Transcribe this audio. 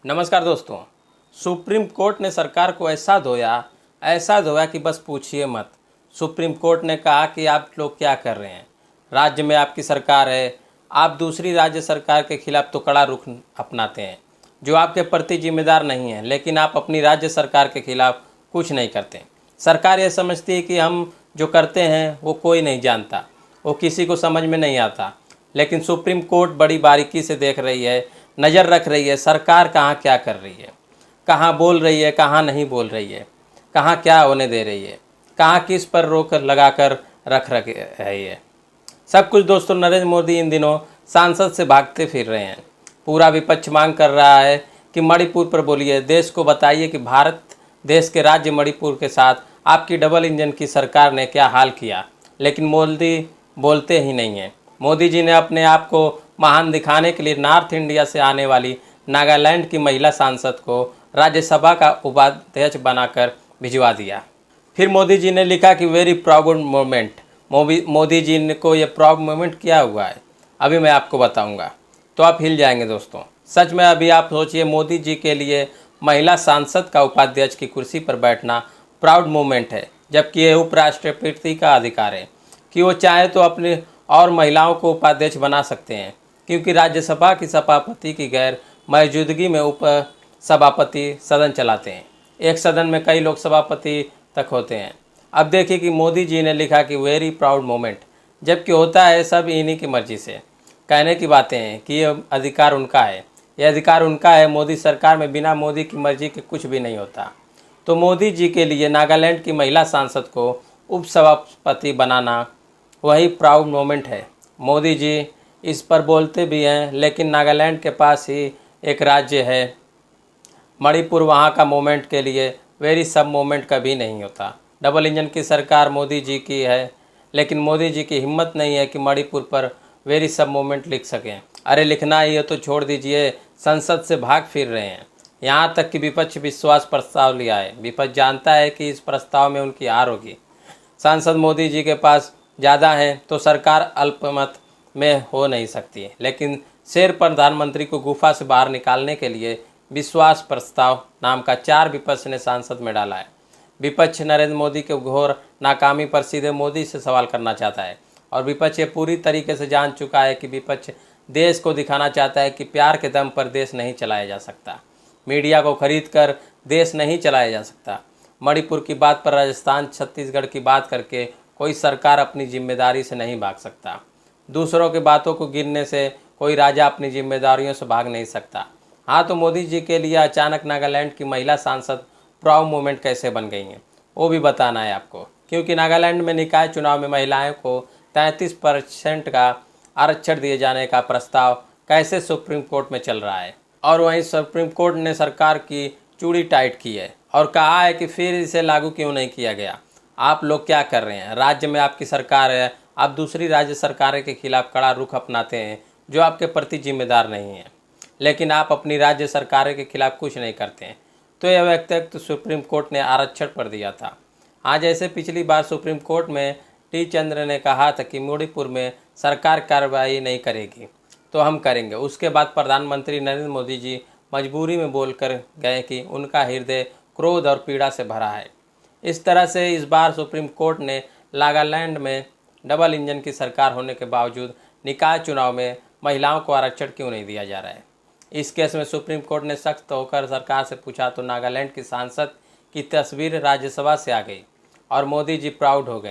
नमस्कार दोस्तों। Supreme court ने सरकार को ऐसा धोया कि बस पूछिए मत। सुप्रीम कोर्ट ने कहा कि आप लोग क्या कर रहे हैं, राज्य में आपकी सरकार है, आप दूसरी राज्य सरकार के खिलाफ तो कड़ा रुख अपनाते हैं जो आपके प्रति जिम्मेदार नहीं है, लेकिन आप अपनी राज्य सरकार के खिलाफ कुछ नहीं करते। सरकार ये समझती है कि हम जो करते हैं वो कोई नहीं जानता, वो किसी को समझ में नहीं आता, लेकिन सुप्रीम कोर्ट बड़ी बारीकी से देख रही है, नज़र रख रही है सरकार कहाँ क्या कर रही है, कहाँ बोल रही है, कहाँ नहीं बोल रही है, कहाँ क्या होने दे रही है, कहाँ किस पर रोक लगाकर रख रही है। सब कुछ दोस्तों नरेंद्र मोदी इन दिनों सांसद से भागते फिर रहे हैं। पूरा विपक्ष मांग कर रहा है कि मणिपुर पर बोलिए, देश को बताइए कि भारत देश के राज्य मणिपुर के साथ आपकी डबल इंजन की सरकार ने क्या हाल किया, लेकिन मोदी बोलते ही नहीं हैं। मोदी जी ने अपने आप को महान दिखाने के लिए नॉर्थ इंडिया से आने वाली नागालैंड की महिला सांसद को राज्यसभा का उपाध्यक्ष बनाकर भिजवा दिया। फिर मोदी जी ने लिखा कि very proud moment. Modi ji को ये प्राउड मोमेंट क्या हुआ है अभी मैं आपको बताऊंगा, तो आप हिल जाएंगे दोस्तों। सच में अभी आप सोचिए, मोदी जी के लिए महिला सांसद का उपाध्यक्ष की कुर्सी पर बैठना प्राउड मोमेंट है, जबकि ये उपराष्ट्रपति का अधिकार है कि वो चाहे तो अपने और महिलाओं को उपाध्यक्ष बना सकते हैं, क्योंकि राज्यसभा की सभापति की गैर मौजूदगी में उप सभापति सदन चलाते हैं। एक सदन में कई लोग सभापति तक होते हैं। अब देखिए कि मोदी जी ने लिखा कि वेरी प्राउड मोमेंट, जबकि होता है सब इन्हीं की मर्जी से। कहने की बातें हैं कि ये अधिकार उनका है, ये अधिकार उनका है। मोदी सरकार में बिना मोदी की मर्जी के कुछ भी नहीं होता। तो मोदी जी के लिए नागालैंड की महिला सांसद को उपसभापति बनाना वही प्राउड मोमेंट है। मोदी जी इस पर बोलते भी हैं, लेकिन नागालैंड के पास ही एक राज्य है मणिपुर, वहाँ का मोमेंट के लिए वेरी सब मोमेंट कभी नहीं होता। डबल इंजन की सरकार मोदी जी की है, लेकिन मोदी जी की हिम्मत नहीं है कि मणिपुर पर वेरी सब मोमेंट लिख सकें। अरे लिखना ही है तो छोड़ दीजिए, संसद से भाग फिर रहे हैं। यहाँ तक कि विपक्ष विश्वास प्रस्ताव लिया है। विपक्ष जानता है कि इस प्रस्ताव में उनकी हार होगी। सांसद मोदी जी के पास ज़्यादा हैं तो सरकार अल्पमत में हो नहीं सकती, लेकिन शेर प्रधानमंत्री को गुफा से बाहर निकालने के लिए विश्वास प्रस्ताव नाम का 4 विपक्ष ने सांसद में डाला है। विपक्ष नरेंद्र मोदी के घोर नाकामी पर सीधे मोदी से सवाल करना चाहता है, और विपक्ष ये पूरी तरीके से जान चुका है कि विपक्ष देश को दिखाना चाहता है कि प्यार के दम पर देश नहीं चलाया जा सकता, मीडिया को खरीद कर देश नहीं चलाया जा सकता। मणिपुर की बात पर राजस्थान छत्तीसगढ़ की बात करके कोई सरकार अपनी जिम्मेदारी से नहीं भाग सकता। दूसरों की बातों को गिनने से कोई राजा अपनी जिम्मेदारियों से भाग नहीं सकता। हाँ, तो मोदी जी के लिए अचानक नागालैंड की महिला सांसद प्राउड मोमेंट कैसे बन गई हैं वो भी बताना है आपको, क्योंकि नागालैंड में निकाय चुनाव में महिलाओं को 33% का आरक्षण दिए जाने का प्रस्ताव कैसे सुप्रीम कोर्ट में चल रहा है, और वहीं सुप्रीम कोर्ट ने सरकार की चूड़ी टाइट की है और कहा है कि फिर इसे लागू क्यों नहीं किया गया। आप लोग क्या कर रहे हैं, राज्य में आपकी सरकार है, आप दूसरी राज्य सरकारों के खिलाफ कड़ा रुख अपनाते हैं जो आपके प्रति जिम्मेदार नहीं है, लेकिन आप अपनी राज्य सरकारों के खिलाफ कुछ नहीं करते हैं। तो यह वक्तव्य तो सुप्रीम कोर्ट ने आरक्षण पर दिया था। आज जैसे पिछली बार सुप्रीम कोर्ट में टी चंद्र ने कहा था कि मणिपुर में सरकार कार्रवाई नहीं करेगी तो हम करेंगे, उसके बाद प्रधानमंत्री नरेंद्र मोदी जी मजबूरी में बोलकर गए कि उनका हृदय क्रोध और पीड़ा से भरा है। इस तरह से इस बार सुप्रीम कोर्ट ने नागालैंड में डबल इंजन की सरकार होने के बावजूद निकाय चुनाव में महिलाओं को आरक्षण क्यों नहीं दिया जा रहा है। इस केस में सुप्रीम कोर्ट ने सख्त होकर सरकार से पूछा तो नागालैंड की सांसद की तस्वीर राज्यसभा से आ गई और मोदी जी प्राउड हो गए।